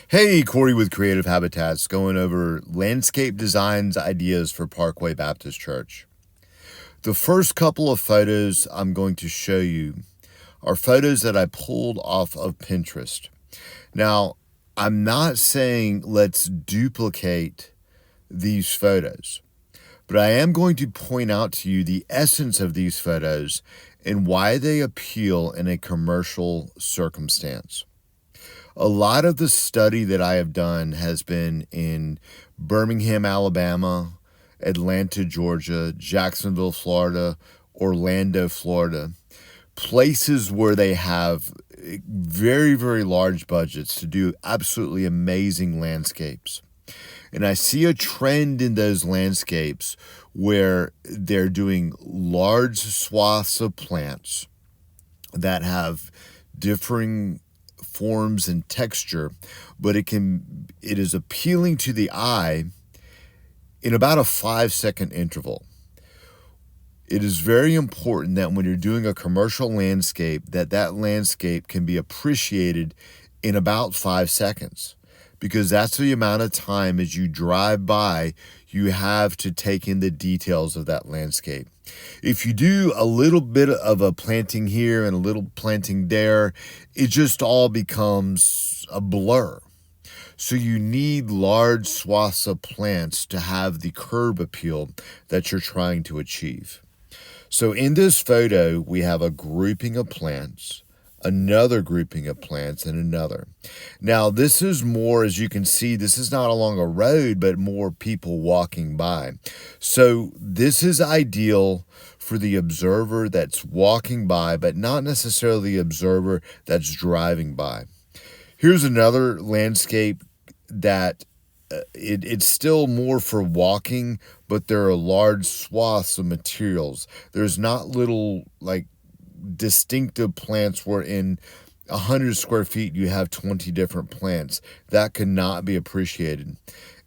Hey, Corey with Creative Habitats, going over landscape designs ideas for Parkway Baptist Church. The first couple of photos I'm going to show you are photos that I pulled off of Pinterest. Now, I'm not saying let's duplicate these photos, but I am going to point out to you the essence of these photos and why they appeal in a commercial circumstance. A lot of the study that I have done has been in Birmingham, Alabama, Atlanta, Georgia, Jacksonville, Florida, Orlando, Florida, places where they have very, very large budgets to do absolutely amazing landscapes. And I see a trend in those landscapes where they're doing large swaths of plants that have differing forms and texture, but it is appealing to the eye in about a 5-second interval. It is very important that when you're doing a commercial landscape, that landscape can be appreciated in about 5 seconds, because that's the amount of time as you drive by you have to take in the details of that landscape. If you do a little bit of a planting here and a little planting there, it just all becomes a blur. So you need large swaths of plants to have the curb appeal that you're trying to achieve. So in this photo, we have a grouping of plants, another grouping of plants, and another. Now, this is more, as you can see, this is not along a road, but more people walking by. So this is ideal for the observer that's walking by, but not necessarily the observer that's driving by. Here's another landscape that it's still more for walking, but there are large swaths of materials. There's not little like distinctive plants where in 100 square feet you have 20 different plants. That could not be appreciated.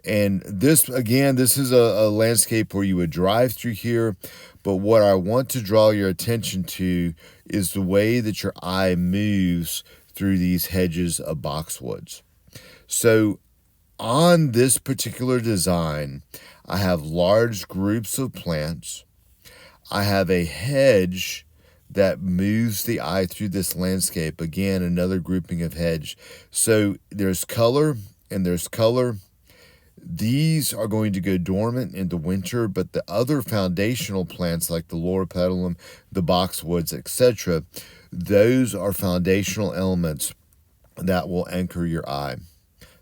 And this, again, this is a landscape where you would drive through here, but what I want to draw your attention to is the way that your eye moves through these hedges of boxwoods. So on this particular design, I have large groups of plants. I have a hedge that moves the eye through this landscape. Again, another grouping of hedge. So there's color and there's color. These are going to go dormant in the winter, but the other foundational plants like the loropetalum, the boxwoods, etc., those are foundational elements that will anchor your eye.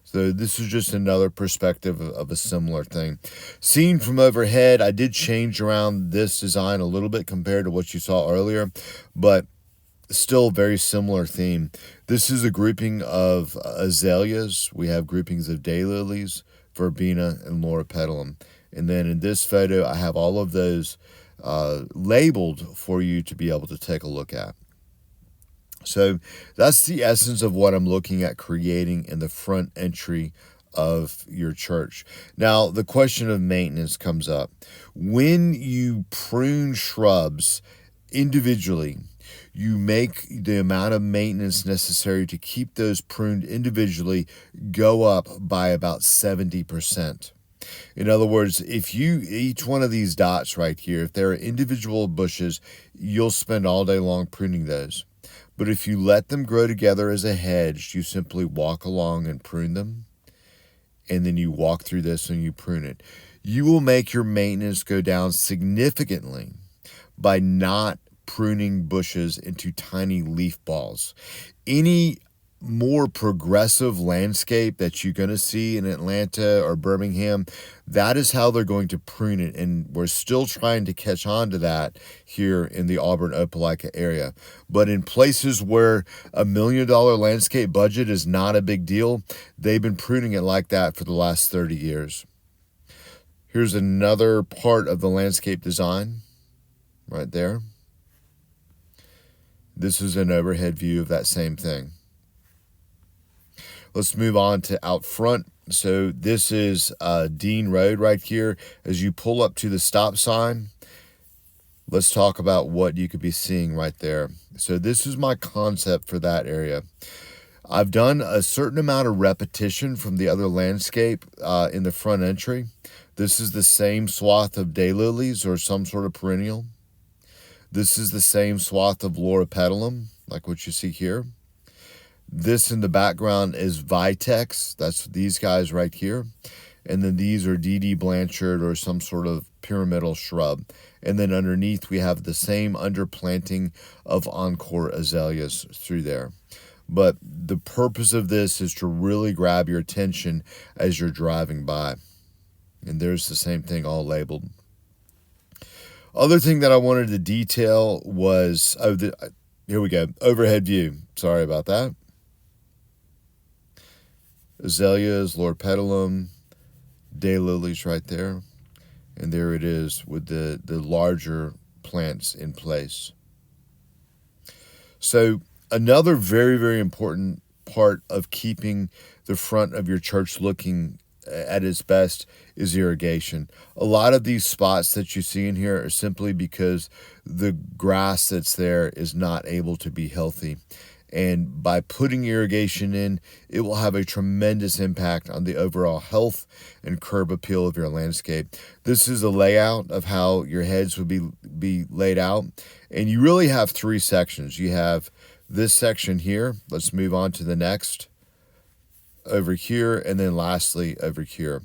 So this is just another perspective of a similar thing. Seen from overhead, I did change around this design a little bit compared to what you saw earlier, but still very similar theme. This is a grouping of azaleas. We have groupings of daylilies, verbena, and loropetalum. And then in this photo, I have all of those labeled for you to be able to take a look at. So that's the essence of what I'm looking at creating in the front entry of your church. Now, the question of maintenance comes up. When you prune shrubs individually, you make the amount of maintenance necessary to keep those pruned individually go up by about 70%. In other words, if you, each one of these dots right here, if they're individual bushes, you'll spend all day long pruning those. But if you let them grow together as a hedge, you simply walk along and prune them, and then you walk through this and you prune it. You will make your maintenance go down significantly by not pruning bushes into tiny leaf balls. Any more progressive landscape that you're going to see in Atlanta or Birmingham, that is how they're going to prune it. And we're still trying to catch on to that here in the Auburn Opelika area. But in places where $1 million landscape budget is not a big deal, they've been pruning it like that for the last 30 years. Here's another part of the landscape design right there. This is an overhead view of that same thing. Let's move on to out front. So this is Dean Road right here. As you pull up to the stop sign, let's talk about what you could be seeing right there. So this is my concept for that area. I've done a certain amount of repetition from the other landscape in the front entry. This is the same swath of daylilies or some sort of perennial. This is the same swath of loropetalum, like what you see here. This in the background is Vitex. That's these guys right here. And then these are D.D. Blanchard or some sort of pyramidal shrub. And then underneath we have the same underplanting of Encore azaleas through there. But the purpose of this is to really grab your attention as you're driving by. And there's the same thing all labeled. Other thing that I wanted to detail was, here we go, overhead view. Sorry about that. Azaleas, loropetalum, daylilies right there. And there it is with the larger plants in place. So another very, very important part of keeping the front of your church looking at its best is irrigation. A lot of these spots that you see in here are simply because the grass that's there is not able to be healthy. And by putting irrigation in, it will have a tremendous impact on the overall health and curb appeal of your landscape. This is a layout of how your heads would be laid out. And you really have three sections. You have this section here. Let's move on to the next. Over here, and then lastly over here.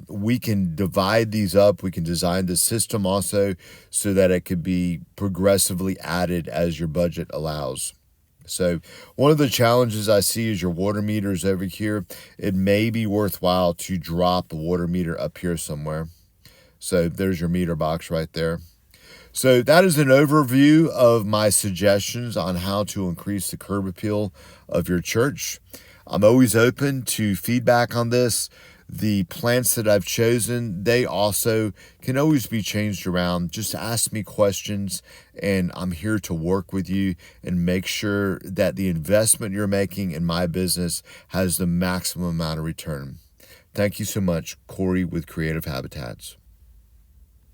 We can divide these up. We can design the system also so that it could be progressively added as your budget allows. So one of the challenges I see is your water meters over here. It may be worthwhile to drop a water meter up here somewhere. So there's your meter box right there. So that is an overview of my suggestions on how to increase the curb appeal of your church. I'm always open to feedback on this. The plants that I've chosen, they also can always be changed around. Just ask me questions, and I'm here to work with you and make sure that the investment you're making in my business has the maximum amount of return. Thank you so much, Corey with Creative Habitats.